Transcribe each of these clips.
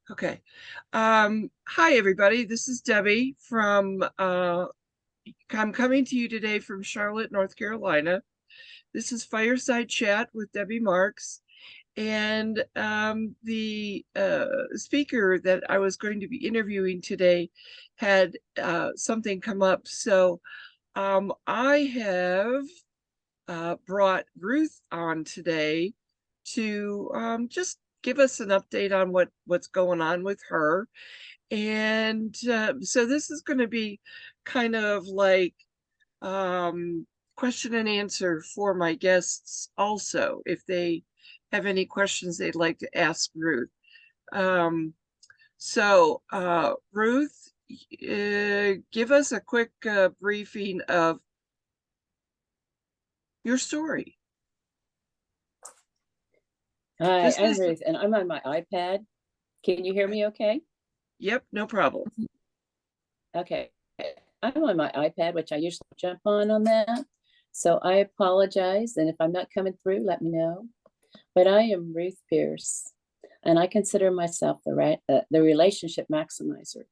Okay. Hi, everybody. This is Debbie I'm coming to you today from Charlotte, North Carolina. This is Fireside Chat with Debbie Marks. And the speaker that I was going to be interviewing today had something come up. So I have brought Ruth on today to just give us an update on what's going on with her. And so this is going to be kind of like question and answer for my guests also, if they have any questions they'd like to ask Ruth. Ruth, give us a quick briefing of your story. Hi, I'm Ruth, and I'm on my iPad. Can you hear me okay? Yep, no problem. Okay. I'm on my iPad, which I usually jump on that. So I apologize, and if I'm not coming through, let me know. But I am Ruth Peirce, and I consider myself the relationship maximizer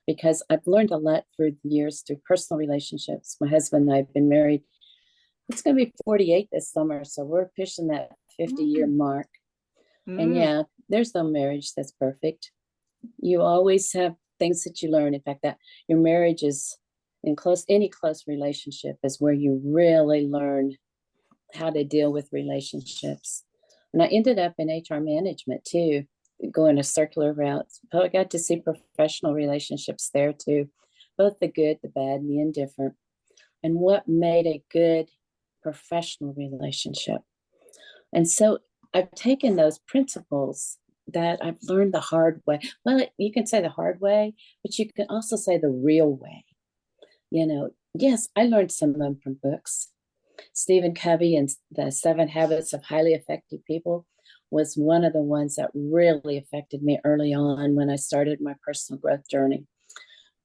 because I've learned a lot through the years through personal relationships. My husband and I have been married. It's going to be 48 this summer, so we're pushing that 50-year mark. And yeah, there's no marriage that's perfect. You always have things that you learn. In fact, that your marriage is any close relationship is where you really learn how to deal with relationships. And I ended up in HR management too, going a circular route. But I got to see professional relationships there too, both the good, the bad, and the indifferent. And what made a good professional relationship. And so I've taken those principles that I've learned the hard way. Well, you can say the hard way, but you can also say the real way. Yes, I learned some of them from books. Stephen Covey and the 7 Habits of Highly Effective People was one of the ones that really affected me early on when I started my personal growth journey.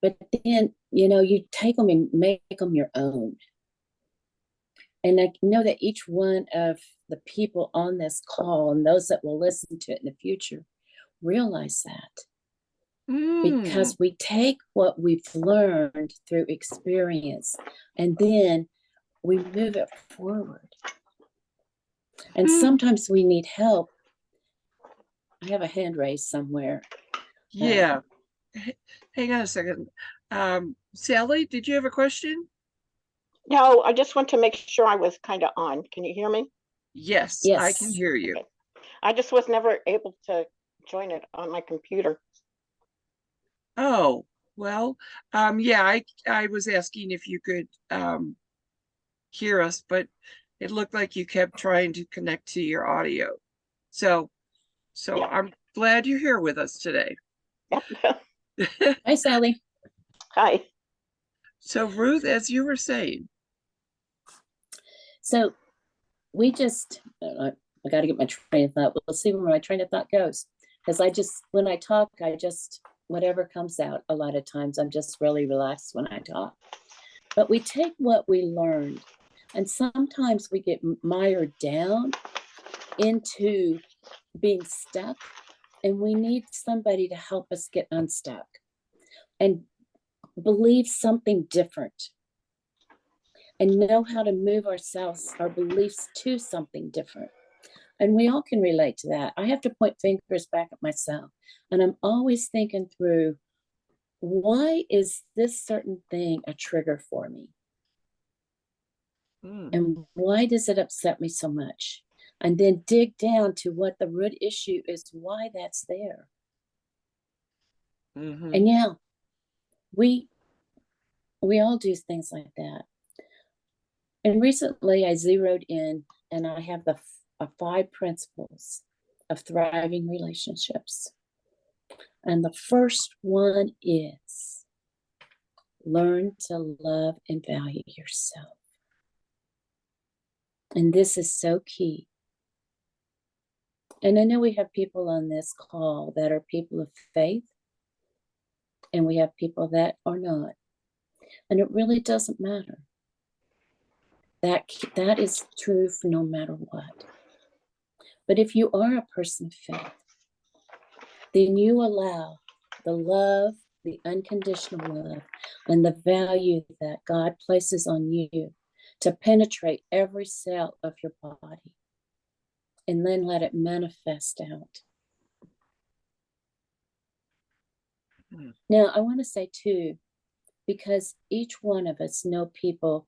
But then, you take them and make them your own. And I know that each one of the people on this call and those that will listen to it in the future realize that. Because we take what we've learned through experience and then we move it forward. And sometimes we need help. I have a hand raised somewhere. Yeah. Hang on a second. Sally, did you have a question? No, I just want to make sure I was kind of on. Can you hear me? Yes, I can hear you. Okay. I just was never able to join it on my computer. Oh, well, yeah, I was asking if you could hear us, but it looked like you kept trying to connect to your audio. So yeah. I'm glad you're here with us today. Yep. Hi, Sally. Hi. So Ruth, as you were saying. So we just, I got to get my train of thought. We'll see where my train of thought goes. Because when I talk, whatever comes out, a lot of times I'm just really relaxed when I talk. But we take what we learned, and sometimes we get mired down into being stuck, and we need somebody to help us get unstuck and believe something different and know how to move our beliefs to something different. And we all can relate to that. I have to point fingers back at myself, and I'm always thinking through, why is this certain thing a trigger for me? And why does it upset me so much? And then dig down to what the root issue is, why that's there. And yeah, we all do things like that. And recently I zeroed in and I have the 5 principles of thriving relationships. And the first one is learn to love and value yourself. And this is so key. And I know we have people on this call that are people of faith, and we have people that are not. And it really doesn't matter. That is true for no matter what. But if you are a person of faith, then you allow the love, the unconditional love, and the value that God places on you to penetrate every cell of your body, and then let it manifest out. Now, I want to say too, because each one of us know people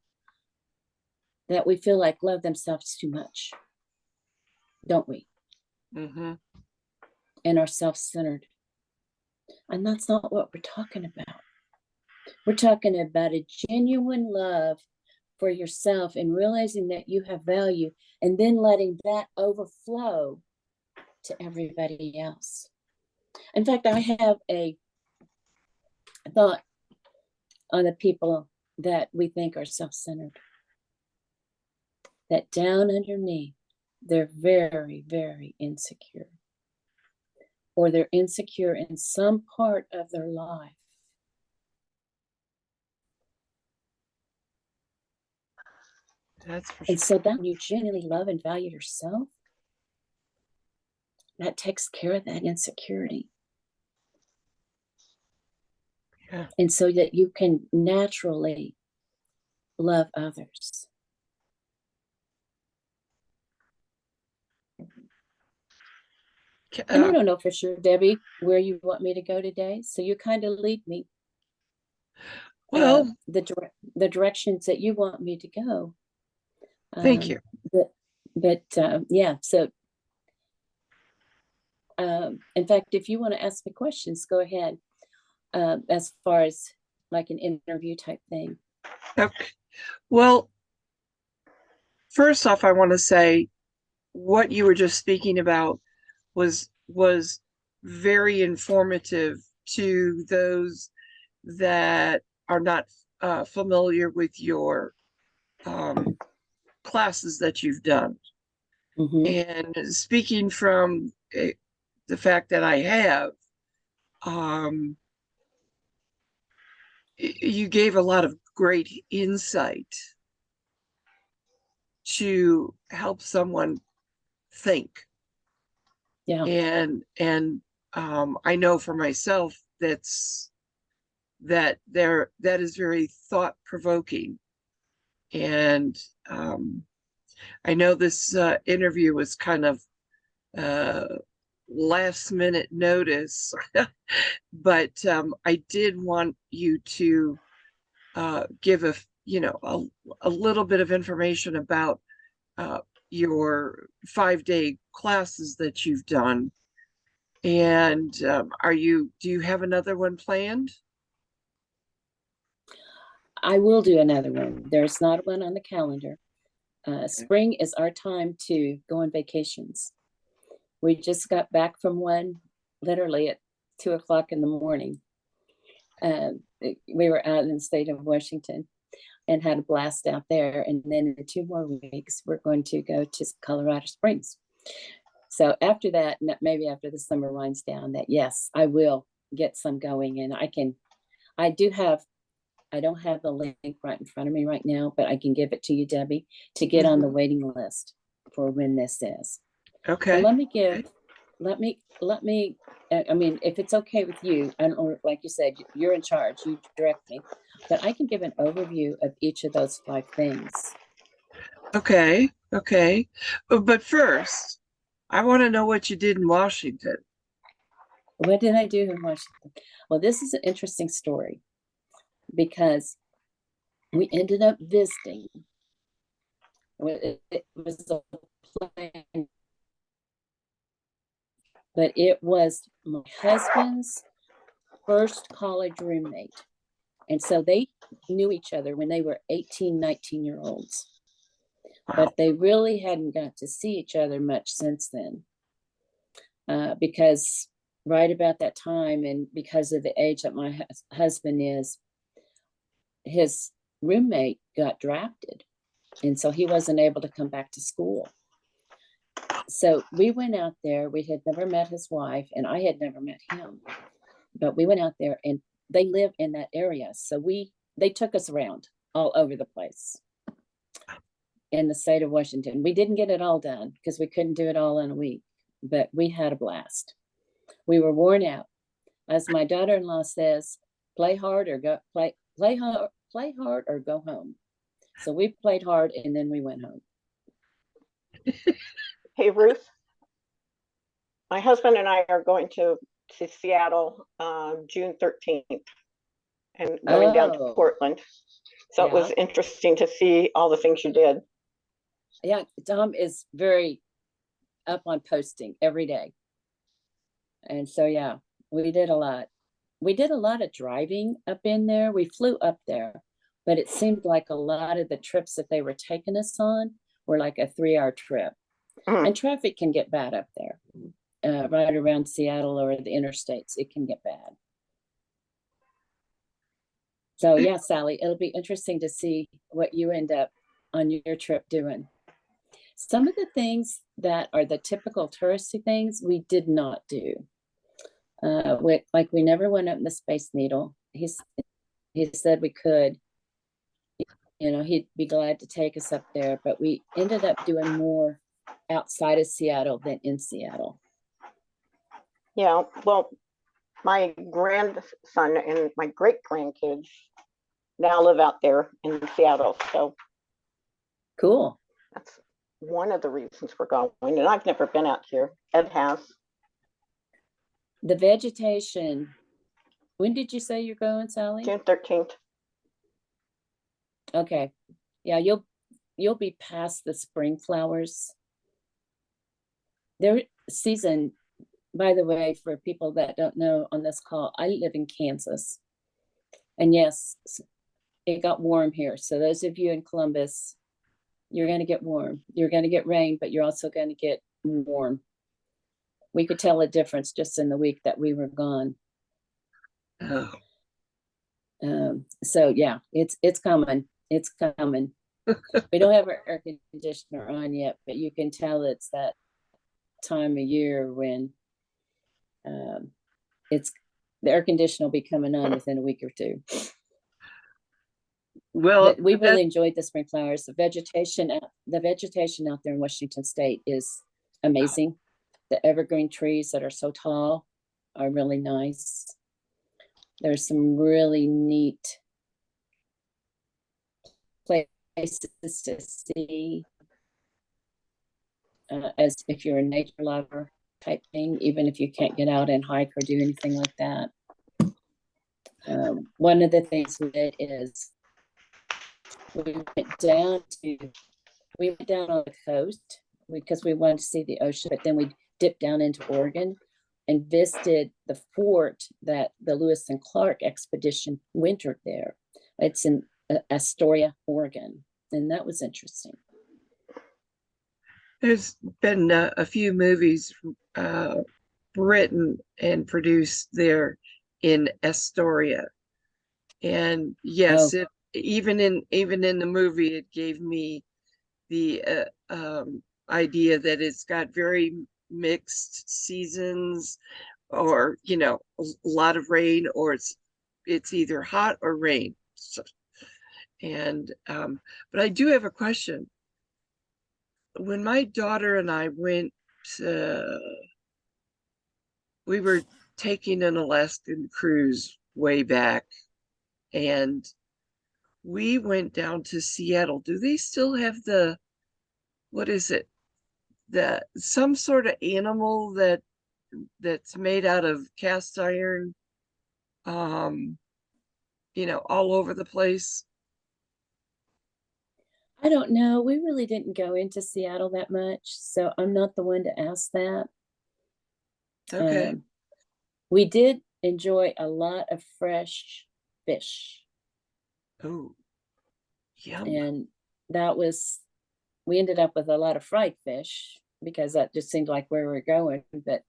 that we feel like love themselves too much, don't we? Mm-hmm. And are self-centered. And that's not what we're talking about. We're talking about a genuine love for yourself and realizing that you have value, and then letting that overflow to everybody else. In fact, I have a thought on the people that we think are self-centered, that down underneath, they're very, very insecure, or they're insecure in some part of their life. That's for And sure. so that when you genuinely love and value yourself, that takes care of that insecurity. Yeah. And so that you can naturally love others. And I don't know for sure, Debbie, where you want me to go today. So you kind of lead me Well, the directions that you want me to go. thank you. But yeah, so in fact, if you want to ask me questions, go ahead. As far as like an interview type thing. Okay. Well, first off, I want to say what you were just speaking about was very informative to those that are not familiar with your classes that you've done. Mm-hmm. And speaking from the fact that I have, you gave a lot of great insight to help someone think. Yeah. And I know for myself that is very thought provoking. And I know this interview was kind of last minute notice, but I did want you to give a little bit of information about your 5-day classes that you've done. And do you have another one planned? I will do another one. There's not one on the calendar. Spring is our time to go on vacations. We just got back from one literally at 2:00 in the morning. We were out in the state of Washington and had a blast out there. And then in 2 more weeks, we're going to go to Colorado Springs. So after that, maybe after the summer winds down, that yes, I will get some going. And I don't have the link right in front of me right now, but I can give it to you, Debbie, to get on the waiting list for when this is. Okay. And I mean, if it's okay with you, I don't know, like you said, you're in charge, you direct me, but I can give an overview of each of those 5 things. Okay. But first, I want to know what you did in Washington. What did I do in Washington? Well, this is an interesting story because we ended up visiting. It was a plane, but it was my husband's first college roommate. And so they knew each other when they were 18, 19-year-olds. Wow. But they really hadn't got to see each other much since then. Because right about that time, and because of the age that my husband is, his roommate got drafted. And so he wasn't able to come back to school. So we went out there. We had never met his wife, and I had never met him. But we went out there, and they live in that area. So they took us around all over the place in the state of Washington. We didn't get it all done because we couldn't do it all in a week, but we had a blast. We were worn out. As my daughter-in-law says, play hard or play hard or go home. So we played hard and then we went home. Hey, Ruth, my husband and I are going to Seattle June 13th and going down to Oh, Portland. So it was yeah. interesting to see all the things you did. Yeah, Tom is very up on posting every day. And so, yeah, we did a lot. We did a lot of driving up in there. We flew up there, but it seemed like a lot of the trips that they were taking us on were like a 3-hour trip. Mhm. And traffic can get bad up there, right around Seattle or the interstates. It can get bad. So, yeah, Sally, it'll be interesting to see what you end up on your trip doing. Some of the things that are the typical touristy things we did not do. Like we never went up in the Space Needle. He said we could, he'd be glad to take us up there, but we ended up doing more outside of Seattle than in Seattle. Yeah, well, my grandson and my great grandkids now live out there in Seattle. So Cool. that's one of the reasons we're going. And I've never been out here. Ed has. The vegetation. When did you say you're going, Sally? June 13th. Okay. Yeah, you'll be past the spring flowers. Their season, by the way, for people that don't know on this call, I live in Kansas. And yes, it got warm here. So those of you in Columbus, you're going to get warm. You're going to get rain, but you're also going to get warm. We could tell a difference just in the week that we were gone. Oh. So yeah, it's coming. It's coming. We don't have our air conditioner on yet, but you can tell it's that time of year when it's the air conditioner will be coming on within a week or two. Well, but we really enjoyed the spring flowers. The vegetation out there in Washington State is amazing. The evergreen trees that are so tall are really nice. There's some really neat places to see, as if you're a nature lover type thing, even if you can't get out and hike or do anything like that. One of the things we did is we went down on the coast because we wanted to see the ocean, but then we dipped down into Oregon and visited the fort that the Lewis and Clark expedition wintered there. It's in Astoria, Oregon, and that was interesting. There's been a few movies written and produced there in Astoria, and yes, even in the movie, it gave me the idea that it's got very mixed seasons, or a lot of rain, or it's either hot or rain. So, and but I do have a question. When my daughter and I went, we were taking an Alaskan cruise way back, and we went down to Seattle. Do they still have what is it? Some sort of animal that's made out of cast iron, all over the place? I don't know. We really didn't go into Seattle that much, so I'm not the one to ask that. Okay. We did enjoy a lot of fresh fish. Oh, yum. And we ended up with a lot of fried fish because that just seemed like where we were going. But,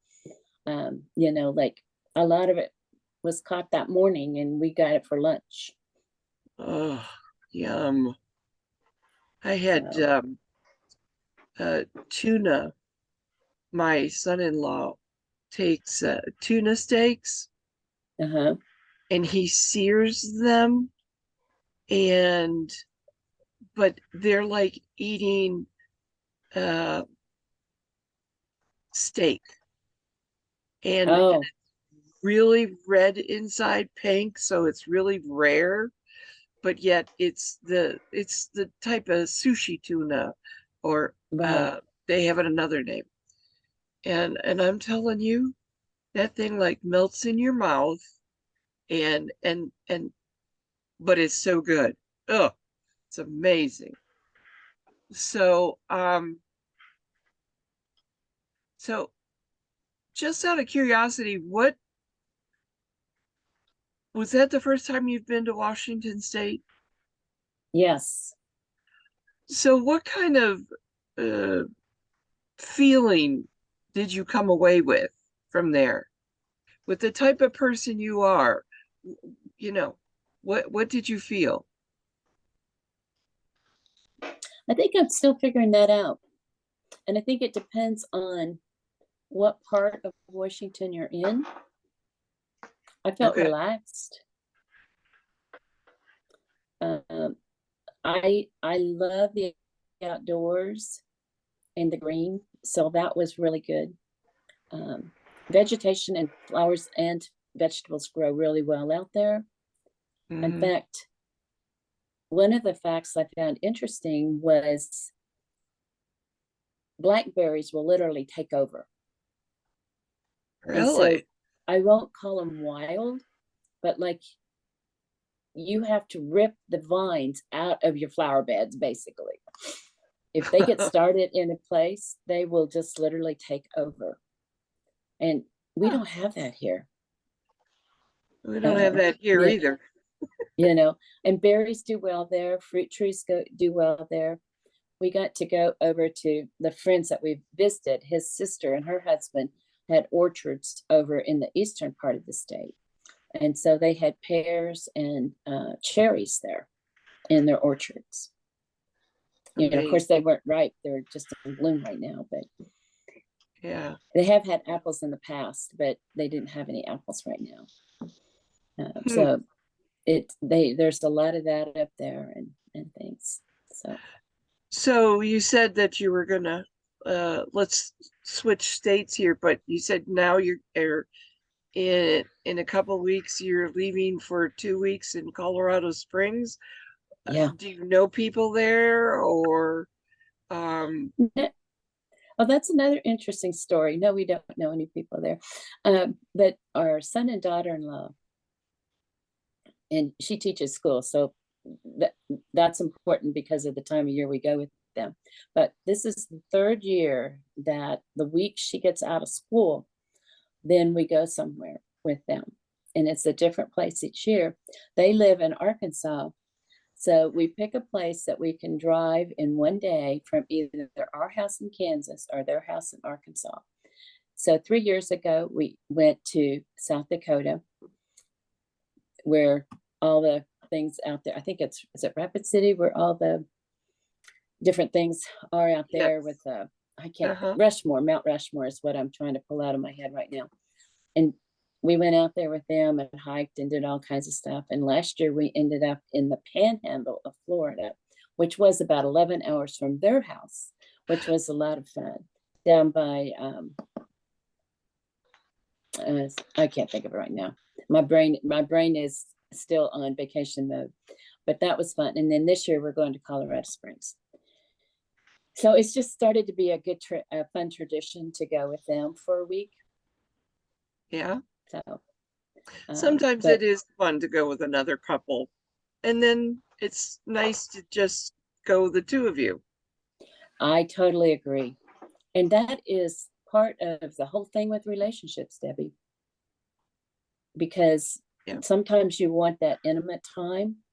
like a lot of it was caught that morning and we got it for lunch. Oh, yum. I had tuna. My son-in-law takes tuna steaks, and he sears them, but they're like eating steak, and Oh, really red inside pink, so it's really rare, but yet it's the type of sushi tuna, or right. they have it another name. And I'm telling you, that thing like melts in your mouth, and but it's so good. Oh, it's amazing. So so just out of curiosity, what was that the first time you've been to Washington State? Yes. So what kind of uh, feeling did you come away with from there? With the type of person you are, you know, what did you feel? I think I'm still figuring that out. And I think it depends on what part of Washington you're in. I felt Okay. relaxed. Um, I love the outdoors and the green, so that was really good. Vegetation and flowers and vegetables grow really well out there. In Hmm. fact, one of the facts I found interesting was blackberries will literally take over. And so Really? I won't call them wild, but like you have to rip the vines out of your flower beds, basically. If they get started in a place, they will just literally take over. And we Huh. don't have that here. We don't have that here Yeah, either. and berries do well there. Fruit trees do well there. We got to go over to the friends that we visited. His sister and her husband had orchards over in the eastern part of the state. And so they had pears and cherries there in their orchards. Of course, they Amazing. weren't ripe. They're just in bloom right now, but Yeah. they have had apples in the past, but they didn't have any apples right now. Hmm. So there's a lot of that up there and things. So So you said that you were gonna let's switch states here, but you said now you're in a couple weeks you're leaving for 2 weeks in Colorado Springs. yeah. Do you know people there, or um Oh, that's another interesting story. No, we don't know any people there. But our son and daughter-in-law, and she teaches school, so that that's important because of the time of year we go with them. But this is the third year that the week she gets out of school, then we go somewhere with them. And it's a different place each year. They live in Arkansas. So we pick a place that we can drive in one day from either our house in Kansas or their house in Arkansas. So 3 years ago, we went to South Dakota, where all the things out there, I think is it Rapid City, where all the different things are out yes. there with I can't, Uh-huh. Rushmore, Mount Rushmore is what I'm trying to pull out of my head right now. And we went out there with them and hiked and did all kinds of stuff. And last year we ended up in the panhandle of Florida, which was about 11 hours from their house, which was a lot of fun, down by I can't think of it right now. My brain is still on vacation mode, but that was fun. And then this year we're going to Colorado Springs. So it's just started to be a fun tradition to go with them for a week. Yeah. So, Sometimes but it is fun to go with another couple, and then it's nice to just go the two of you. I totally agree. And that is part of the whole thing with relationships, Debbie, because Yeah. sometimes you want that intimate time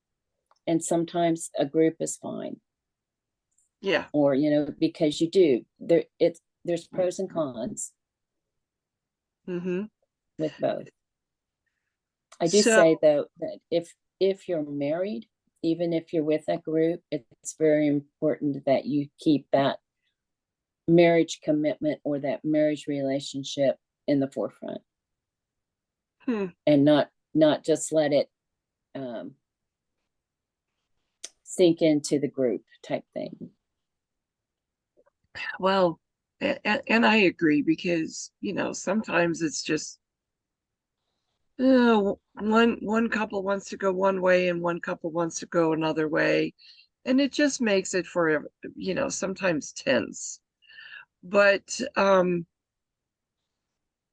and sometimes a group is fine. Yeah. Or, because you do. There's pros and cons Mm-hmm. with both. I do So say though that if you're married, even if you're with a group, it's very important that you keep that marriage commitment or that marriage relationship in the forefront, and not just let it sink into the group type thing. well, And I agree, because, you know, sometimes it's just one couple wants to go one way and one couple wants to go another way, and it just makes it for, you know, sometimes tense. But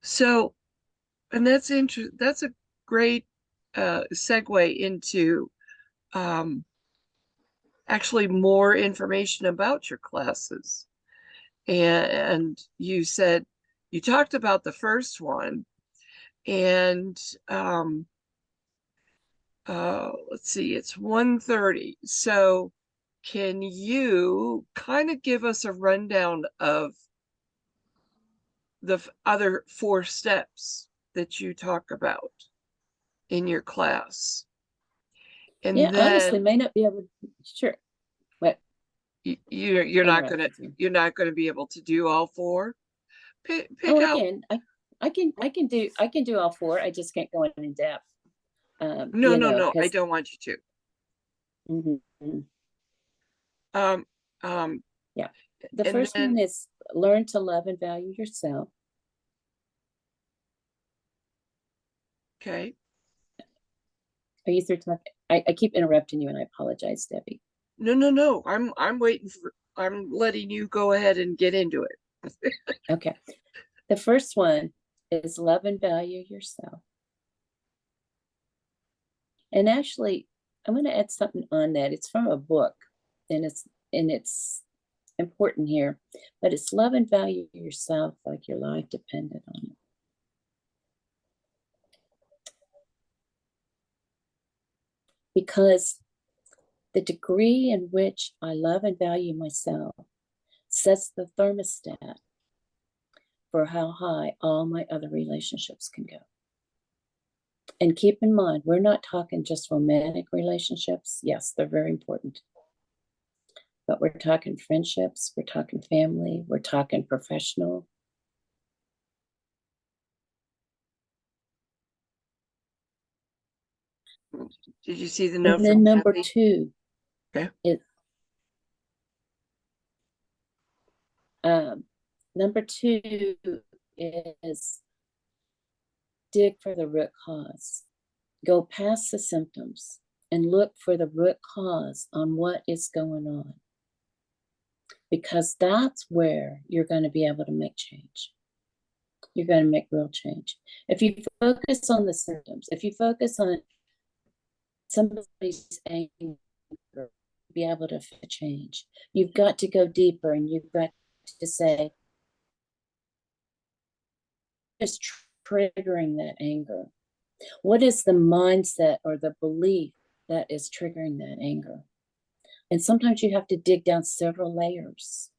so, and that's a great segue into actually more information about your classes. And you said you talked about the first one, and let's see, it's 1:30. So can you kind of give us a rundown of the other 4 steps that you talk about in your class? And Yeah, honestly, then may not be able to, sure. What? you're not gonna Interrupted you. you're not gonna be able to do all 4. Pick Oh, I out. can. I can do all 4. I just can't go in depth. No, You no, know, no, I because don't want you Mhm. to. Um, Yeah. The and first then one is learn to love and value yourself. okay. Are you through talking? I keep interrupting you, and I apologize, Debbie. No, no, no. I'm letting you go ahead and get into it. Okay. The first one is love and value yourself. And actually, I'm going to add something on that. It's from a book, and it's important here, but it's love and value yourself like your life depended on it. Because the degree in which I love and value myself sets the thermostat for how high all my other relationships can go. And keep in mind, we're not talking just romantic relationships. Yes, they're very important. But we're talking friendships, we're talking family, we're talking professional. Did you see the And note then from number Kathy? 2 Okay. is number 2 is dig for the root cause. Go past the symptoms and look for the root cause on what is going on. Because that's where you're going to be able to make change. You're going to make real change. If you focus on the symptoms, if you focus on somebody's anger, be able to change, you've got to go deeper, and you've got to say, what is triggering that anger? What is the mindset or the belief that is triggering that anger? And sometimes you have to dig down several layers.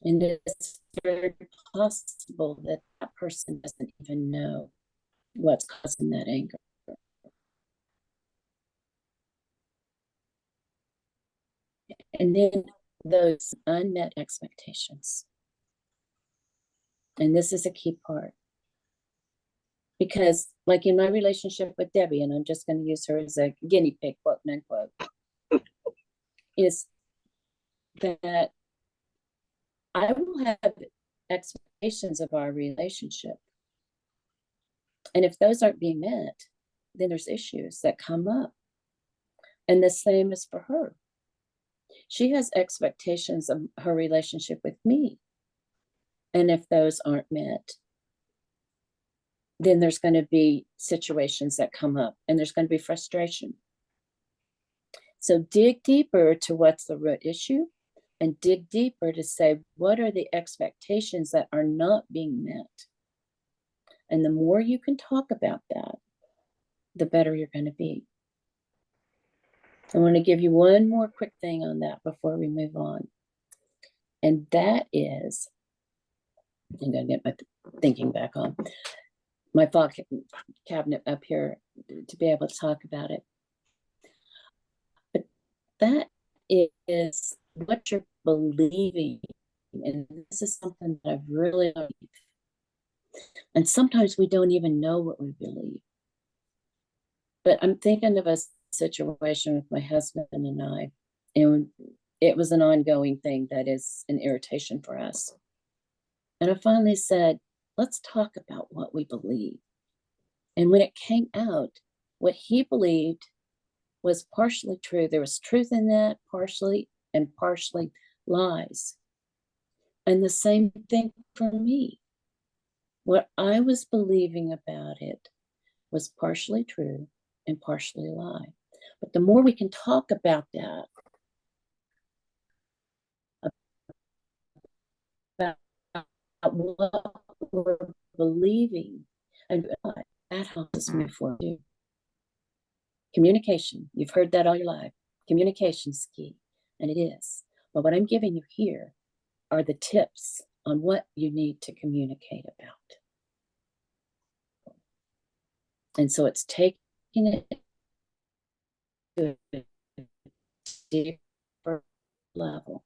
And it's very possible that that person doesn't even know what's causing that anger. And then those unmet expectations. And this is a key part. Because, like in my relationship with Debbie, and I'm just going to use her as a guinea pig, quote unquote, is that I will have expectations of our relationship. And if those aren't being met, then there's issues that come up. And the same is for her. She has expectations of her relationship with me. And if those aren't met, then there's going to be situations that come up, and there's going to be frustration. So dig deeper to what's the root issue, and dig deeper to say, what are the expectations that are not being met? And the more you can talk about that, the better you're going to be. I want to give you one more quick thing on that before we move on. And that is, I'm going to get my thinking back on, my file cabinet up here to be able to talk about it. But that is what you're believing. And this is something that I've really learned. And sometimes we don't even know what we believe. But I'm thinking of a situation with my husband and I, and it was an ongoing thing that is an irritation for us. And I finally said, let's talk about what we believe. And when it came out, what he believed was partially true. There was truth in that, partially, and partially lies. And the same thing for me. What I was believing about it was partially true and partially a lie. But the more we can talk about that, about what we're believing, and that helps us move forward. Communication, you've heard that all your life. Communication is key, and it is. But what I'm giving you here are the tips on what you need to communicate about. And so it's taking it to a deeper level.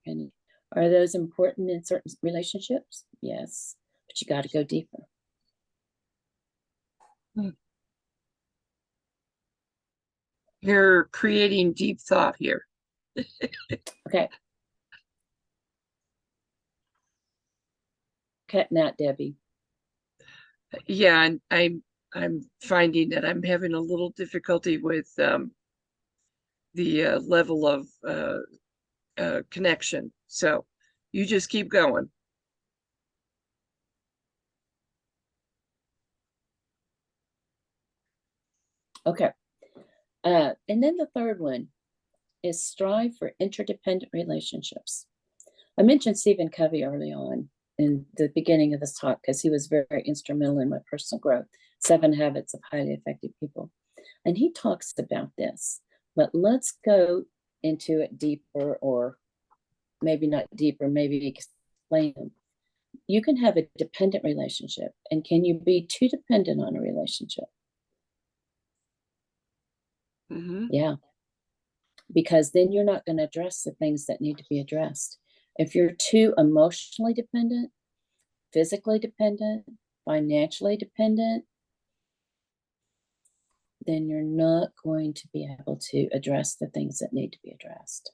And are those important in certain relationships? Yes, but you got to go deeper. You're creating deep thought here. Okay. Cutting out, Debbie. Yeah, and I'm finding that I'm having a little difficulty with the level of connection. So you just keep going. Okay. And then the third one is strive for interdependent relationships. I mentioned Stephen Covey early on in the beginning of this talk because he was very, very instrumental in my personal growth, 7 Habits of Highly Effective People. And he talks about this, but let's go into it deeper, or maybe not deeper, maybe explain them. You can have a dependent relationship, and can you be too dependent on a relationship? Mm-hmm. Yeah, because then you're not going to address the things that need to be addressed. If you're too emotionally dependent, physically dependent, financially dependent, then you're not going to be able to address the things that need to be addressed.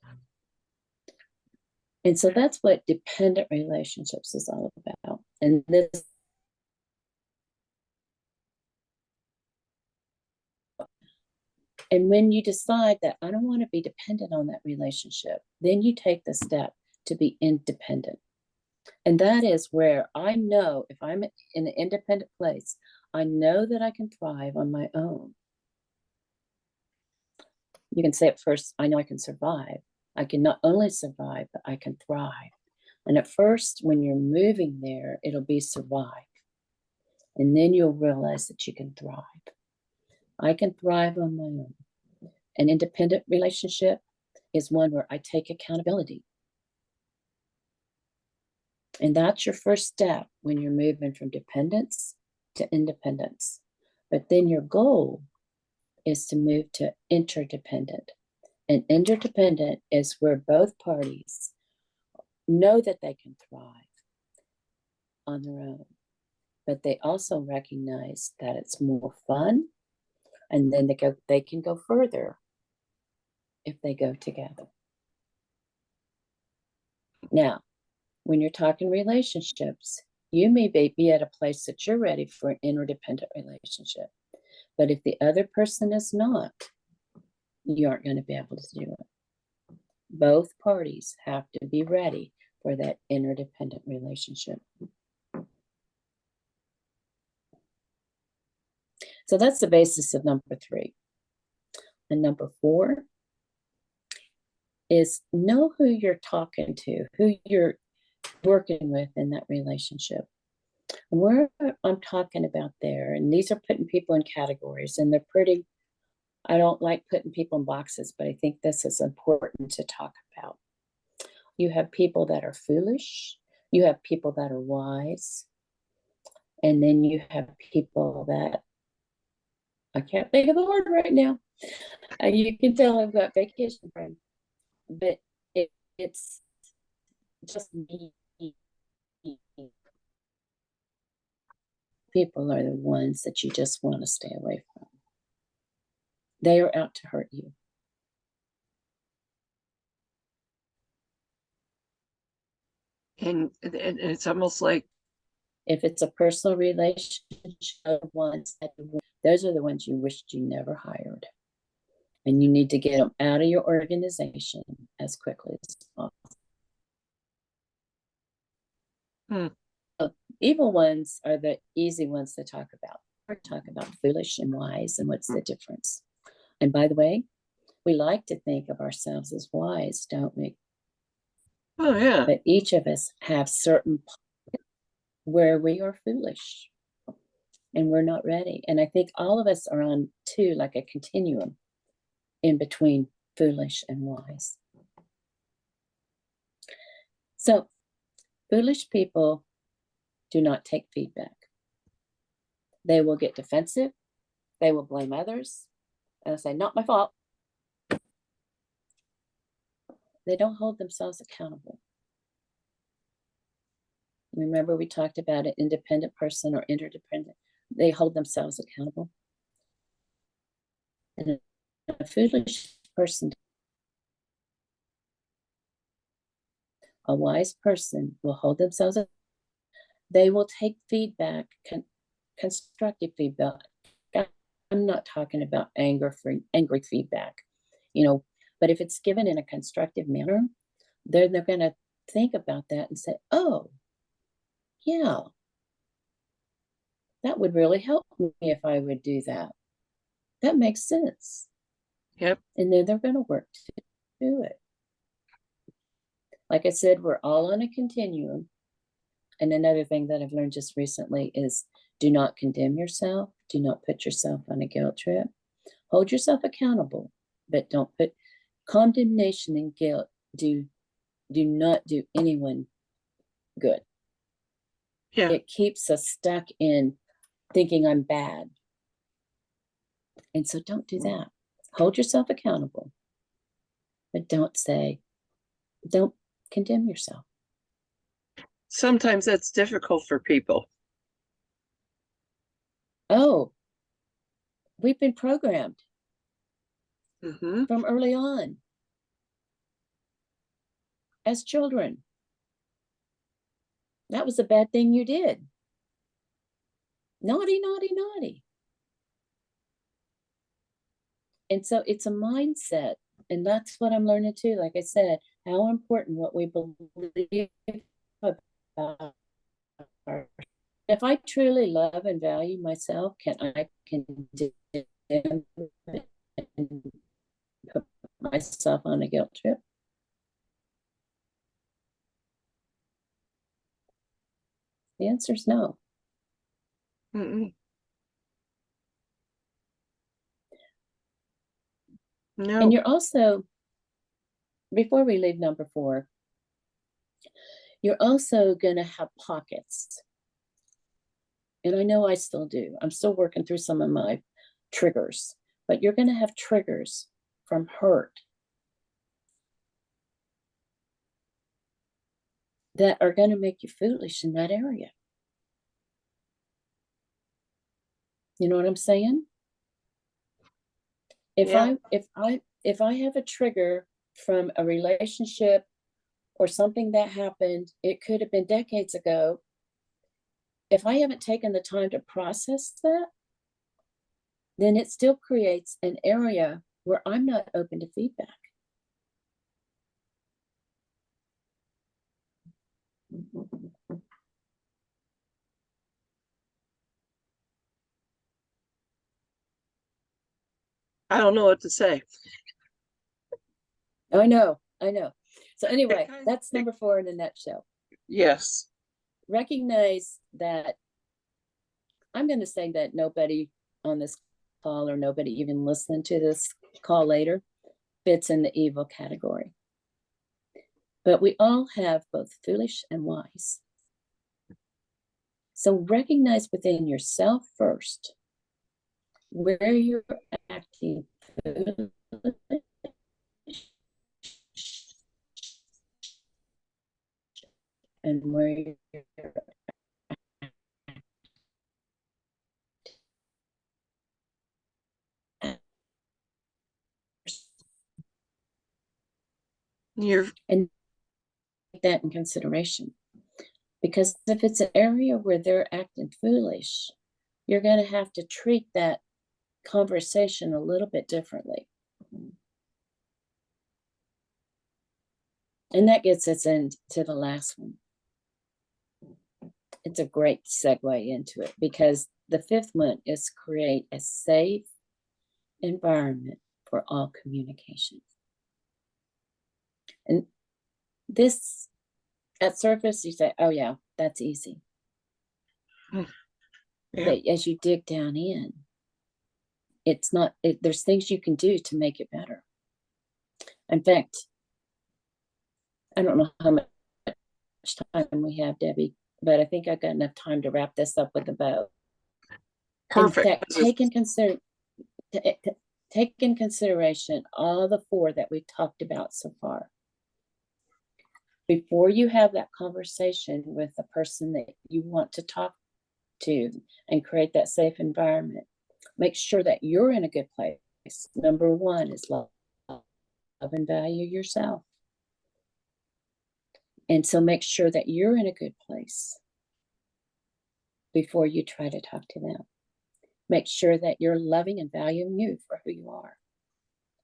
And so that's what dependent relationships is all about. And this, and when you decide that I don't want to be dependent on that relationship, then you take the step to be independent. And that is where I know if I'm in an independent place, I know that I can thrive on my own. You can say at first, I know I can survive. I can not only survive, but I can thrive. And at first, when you're moving there, it'll be survive. And then you'll realize that you can thrive. I can thrive on my own. An independent relationship is one where I take accountability. And that's your first step when you're moving from dependence to independence. But then your goal is to move to interdependent. And interdependent is where both parties know that they can thrive on their own, but they also recognize that it's more fun, and then they can go further if they go together. Now, when you're talking relationships, you may be at a place that you're ready for an interdependent relationship. But if the other person is not, you aren't going to be able to do it. Both parties have to be ready for that interdependent relationship. So that's the basis of number 3. And number 4 is know who you're talking to, who you're working with in that relationship. And where I'm talking about there, and these are putting people in categories, and they're pretty, I don't like putting people in boxes, but I think this is important to talk about. You have people that are foolish, you have people that are wise, and then you have people that, I can't think of the word right now. You can tell I've got vacation brain, but it's just me. People are the ones that you just want to stay away from. They are out to hurt you. And it's almost like, If it's a personal relationship, those are the ones you wished you never hired. And you need to get them out of your organization as quickly as possible. Evil ones are the easy ones to talk about. We talk about foolish and wise and what's the difference. And by the way, we like to think of ourselves as wise, don't we? oh yeah. But each of us have certain where we are foolish and we're not ready. And I think all of us are on like a continuum in between foolish and wise. So foolish people do not take feedback. They will get defensive. They will blame others and say, not my fault. They don't hold themselves accountable. Remember, we talked about an independent person or interdependent. They hold themselves accountable. And a foolish person, a wise person will hold themselves accountable. They will take feedback, constructive feedback. I'm not talking about angry feedback, but if it's given in a constructive manner, they're going to think about that and say, oh, yeah, that would really help me if I would do that. That makes sense. Yep. And then they're going to work to do it. Like I said, we're all on a continuum. And another thing that I've learned just recently is do not condemn yourself. Do not put yourself on a guilt trip. Hold yourself accountable, but don't put condemnation and guilt. Do not do anyone good. Yeah. It keeps us stuck in thinking I'm bad. And so don't do that. Hold yourself accountable, but don't condemn yourself. Sometimes that's difficult for people. Oh, we've been programmed Mm-hmm. from early on as children. That was a bad thing you did. Naughty, naughty, naughty. And so it's a mindset. And that's what I'm learning too. Like I said, how important what we believe about our. If I truly love and value myself, can I condemn and put myself on a guilt trip? The answer is no. Mm-mm. No. And you're also, before we leave number 4, you're also going to have pockets. And I know I still do. I'm still working through some of my triggers, but you're going to have triggers from hurt that are going to make you foolish in that area. You know what I'm saying? If I have a trigger from a relationship or something that happened, it could have been decades ago. If I haven't taken the time to process that, then it still creates an area where I'm not open to feedback. I don't know what to say. I know. So anyway, that's number 4 in a nutshell. Yes. Recognize that I'm going to say that nobody on this call or nobody even listening to this call later fits in the evil category. But we all have both foolish and wise. So recognize within yourself first where you're acting foolish and where you're You're and take that in consideration. Because if it's an area where they're acting foolish, you're going to have to treat that conversation a little bit differently. And that gets us into the last one. It's a great segue into it, because the fifth one is create a safe environment for all communication. And this, at surface, you say, oh yeah, that's easy. Yeah. But as you dig down in, it's not, there's things you can do to make it better. In fact, I don't know how much time we have, Debbie, but I think I've got enough time to wrap this up with a bow. Perfect. In fact, take in consideration all the four that we've talked about so far. Before you have that conversation with the person that you want to talk to and create that safe environment, make sure that you're in a good place. Number one is love and value yourself. And so make sure that you're in a good place before you try to talk to them. Make sure that you're loving and valuing you for who you are.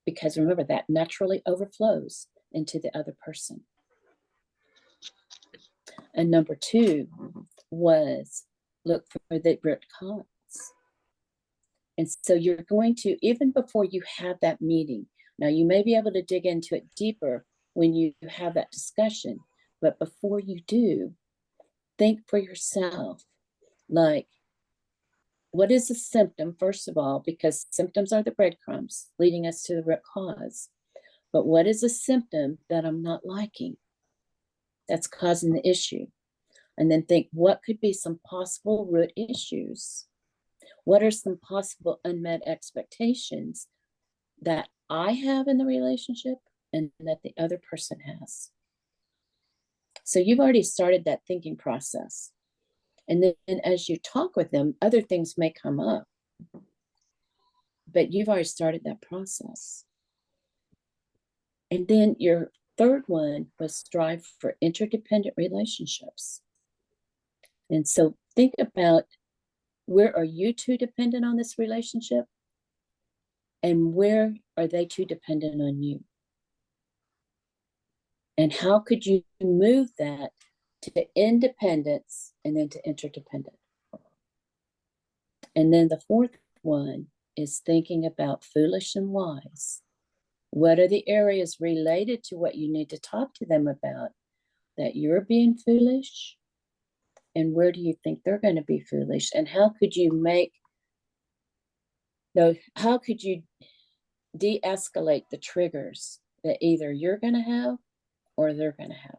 Because remember, that naturally overflows into the other person. And number two was look for the root cause. And so you're going to, even before you have that meeting, now you may be able to dig into it deeper when you have that discussion, but before you do, think for yourself, like, what is the symptom, first of all, because symptoms are the breadcrumbs leading us to the root cause. But what is a symptom that I'm not liking that's causing the issue? And then think, what could be some possible root issues? What are some possible unmet expectations that I have in the relationship and that the other person has? So you've already started that thinking process. And then as you talk with them, other things may come up. But you've already started that process. And then your third one was strive for interdependent relationships. And so think about, where are you two dependent on this relationship? And where are they two dependent on you? And how could you move that to independence and then to interdependent? And then the fourth one is thinking about foolish and wise. What are the areas related to what you need to talk to them about that you're being foolish? And where do you think they're going to be foolish? And how could you how could you de-escalate the triggers that either you're going to have or they're going to have?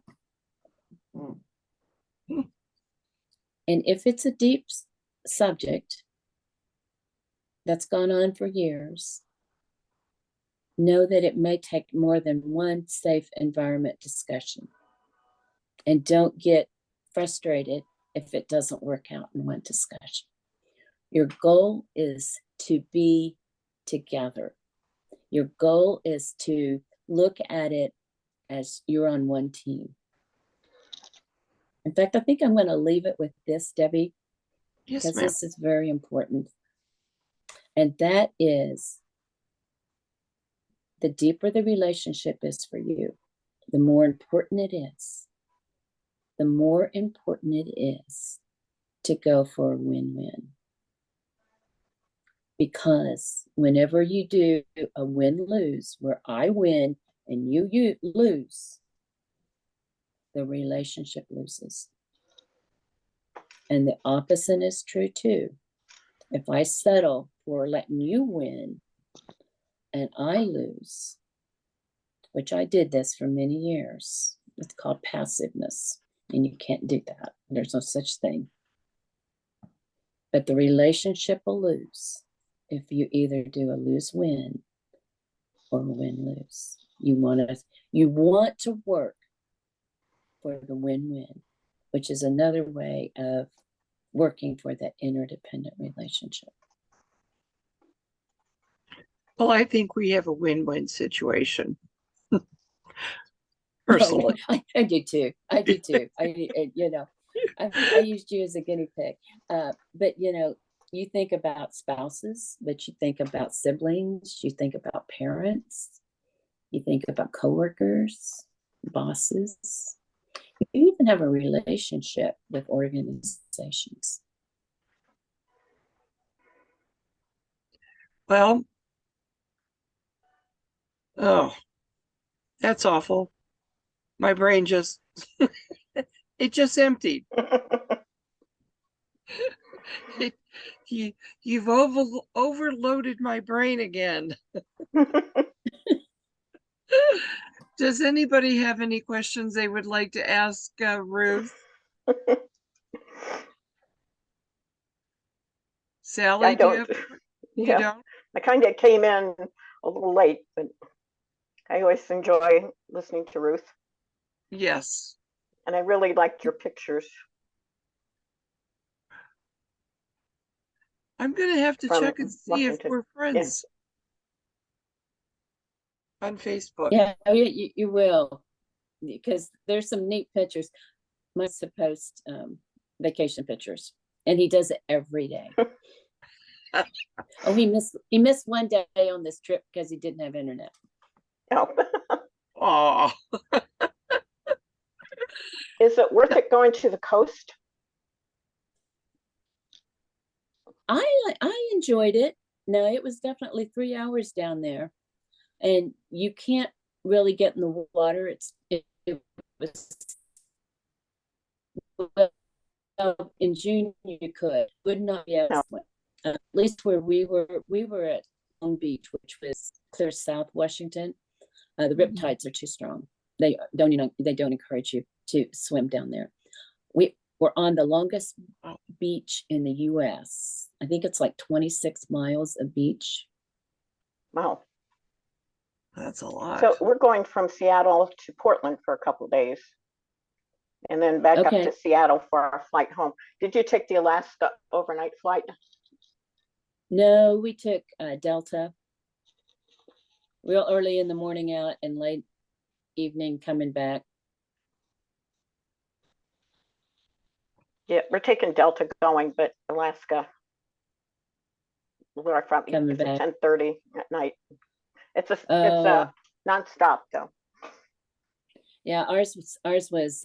And if it's a deep subject that's gone on for years, know that it may take more than one safe environment discussion. And don't get frustrated if it doesn't work out in one discussion. Your goal is to be together. Your goal is to look at it as you're on one team. In fact, I think I'm going to leave it with this, Debbie, because this is very important. And that is, the deeper the relationship is for you, the more important it is. The more important it is to go for a win-win. Because whenever you do a win-lose, where I win and you lose, the relationship loses. And the opposite is true too. If I settle for letting you win and I lose, which I did this for many years, it's called passiveness, and you can't do that. There's no such thing. But the relationship will lose if you either do a lose-win or a win-lose. You want to work for the win-win, which is another way of working for that interdependent relationship. Well, I think we have a win-win situation. Personally. I do too. I do too. I used you as a guinea pig. But you know, you think about spouses, but you think about siblings, you think about parents, you think about coworkers, bosses. You even have a relationship with organizations. Well, oh, that's awful. My brain just, it just emptied. It, you've overloaded my brain again. Does anybody have any questions they would like to ask Ruth? Sally, I do you don't. have? You Yeah, don't? I kind of came in a little late, but I always enjoy listening to Ruth, Yes. and I really liked your pictures I'm gonna have to from check and see if Washington. we're Yeah. friends on Facebook. Yeah, you will, because there's some neat pictures. Mine's to post vacation pictures, and he does it every day. Oh, he missed one day on this trip because he didn't have internet. Oh. Oh, Is it worth it going to the coast? I enjoyed it. No, it was definitely 3 hours down there, and you can't really get in the water. It was in June you would not be able to No. swim. At least where we were at Long Beach, which was clear South Washington. The riptides are too strong. They don't encourage you to swim down there. We were on the longest beach in the US. I think it's like 26 miles of beach. Wow. that's a lot. So we're going from Seattle to Portland for a couple of days, and then back up Okay. to Seattle for our flight home. Did you take the Alaska overnight flight? No, we took Delta real early in the morning out and late evening coming back. Yeah, we're taking Delta going, but Alaska, where I'm from, Coming it's back. at 10:30 at night. It's a Oh. nonstop though. Yeah, ours was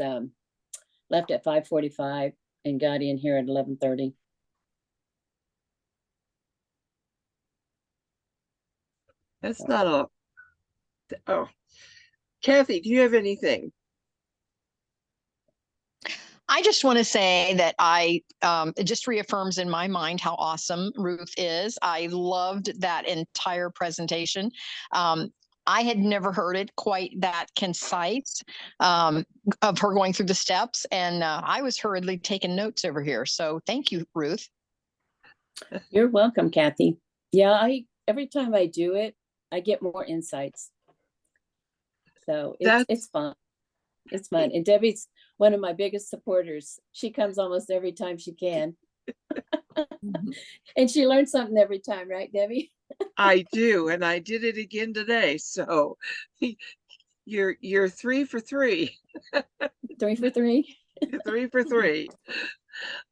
left at 5:45 and got in here at 11:30. That's not a. Oh, Kathy, do you have anything? I just want to say that it just reaffirms in my mind how awesome Ruth is. I loved that entire presentation. I had never heard it quite that concise of her going through the steps, and I was hurriedly taking notes over here. So thank you, Ruth. You're welcome, Kathy. Yeah, every time I do it, I get more insights. So it's fun. It's fun. And Debbie's one of my biggest supporters. She comes almost every time she can. And she learns something every time, right, Debbie? I do, and I did it again today. So you're 3 for 3. 3 for 3. 3 for 3.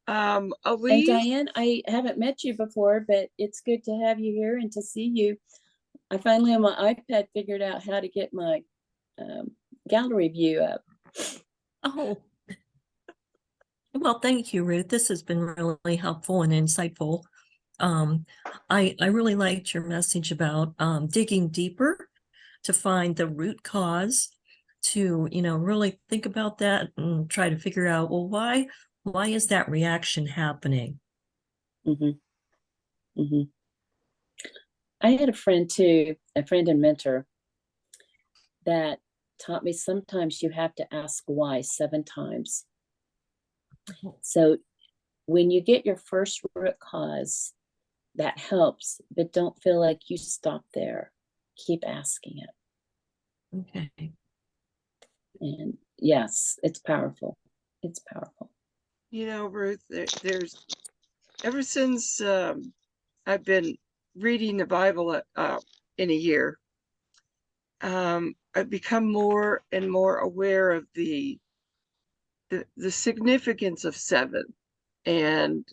And Elise? Diane, I haven't met you before, but it's good to have you here and to see you. I finally on my iPad figured out how to get my gallery view up. Oh, well, thank you, Ruth. This has been really helpful and insightful. I really liked your message about digging deeper to find the root cause, to really think about that and try to figure out, well, why is that reaction happening? Mm-hmm. Mm-hmm. I had a friend and mentor that taught me sometimes you have to ask why 7 times. So when you get your first root cause, that helps, but don't feel like you stop there. Keep asking it. Okay. And yes, it's powerful. It's powerful. Ruth, there's ever since I've been reading the Bible in a year, I've become more and more aware of the the significance of 7, and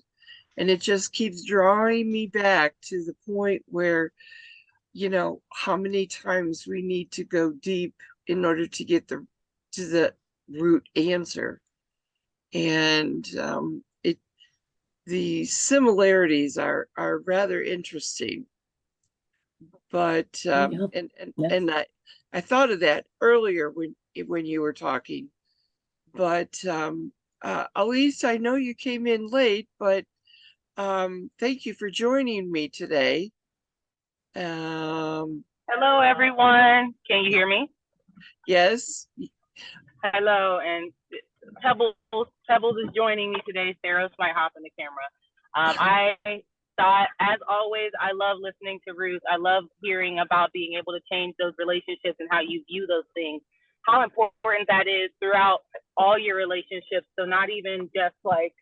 it just keeps drawing me back to the point where, you know, how many times we need to go deep in order to get to the root answer. And the similarities are rather interesting. But Yeah. Yes. and I thought of that earlier when you were talking. But Elise, I know you came in late, but thank you for joining me today. Hello, everyone. Can you hear me? Yes. Hello, and Pebbles is joining me today. Sarah's might hop in the camera. I thought, as always, I love listening to Ruth. I love hearing about being able to change those relationships and how you view those things, how important that is throughout all your relationships. So not even just like,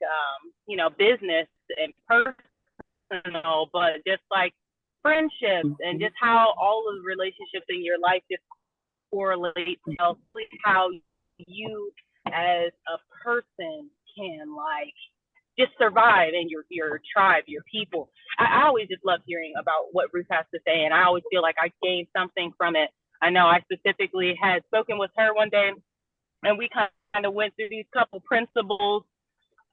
you know, business and personal, but just like friendships and just how all of the relationships in your life just correlate to how you as a person can like just survive in your tribe, your people. I always just love hearing about what Ruth has to say, and I always feel like I gained something from it. I know I specifically had spoken with her one day, and we kind of went through these couple principles.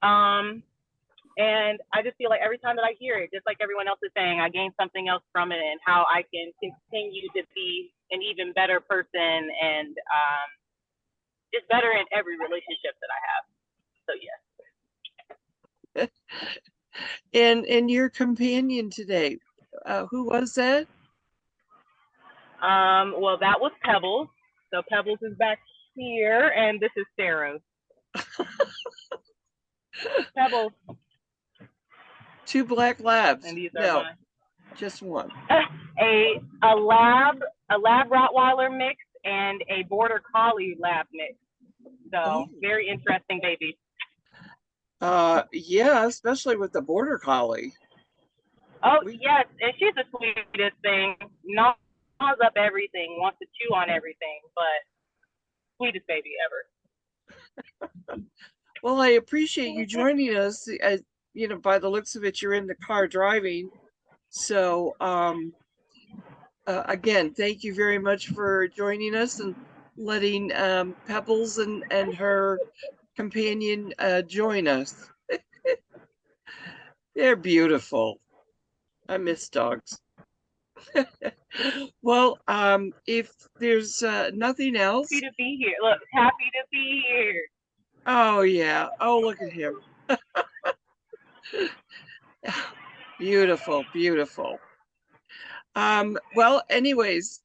And I just feel like every time that I hear it, just like everyone else is saying, I gain something else from it, and how I can continue to be an even better person and just better in every relationship that I have. So yes. And your companion today, who was that? Well, that was Pebbles. So Pebbles is back here, and this is Sarah. Pebbles. 2 black labs. And these are No, mine. just one. A lab Rottweiler mix and a border collie lab mix. So very interesting baby. Yeah, especially with the border collie. Oh yes, and she's the sweetest thing. Gnaws up everything, wants to chew on everything, but sweetest baby ever. Well, I appreciate you joining us. You know, by the looks of it, you're in the car driving. So again, thank you very much for joining us and letting Pebbles and her companion join us. They're beautiful. I miss dogs. Well, if there's nothing else. Happy to be here. Look, happy to be here. Oh yeah. Oh, look at him. Beautiful, beautiful. Well, anyways,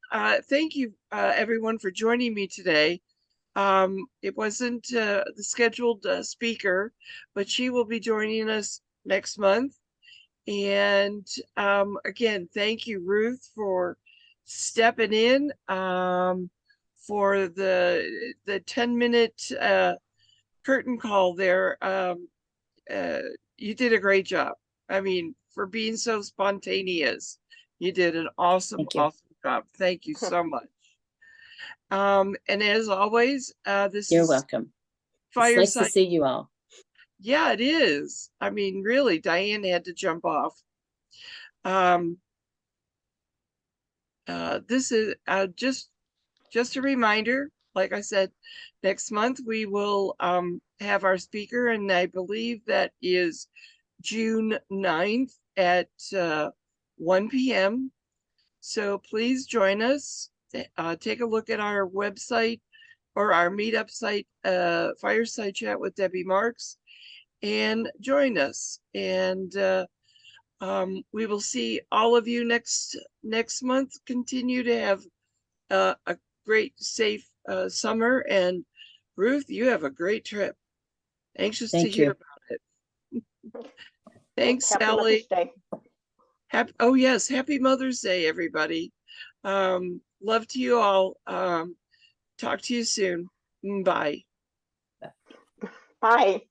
thank you everyone for joining me today. It wasn't the scheduled speaker, but she will be joining us next month. And again, thank you, Ruth, for stepping in for the 10-minute curtain call there. You did a great job. I mean, for being so spontaneous, you did an awesome job. Thank you so much. And as always, You're welcome. Fireside. It's nice to see you all. Yeah, it is. I mean, really, Diane had to jump off. This is just a reminder. Like I said, next month we will have our speaker, and I believe that is June 9th at 1 p.m. So please join us. Take a look at our website or our meetup site, Fireside Chat with Debbie Marks, and join us. And we will see all of you next month. Continue to have a great, safe summer. And Ruth, you have a great trip. Anxious to hear about it. Thanks, Sally. Oh yes, happy Mother's Day, everybody. Love to you all. Talk to you soon. Bye. Bye.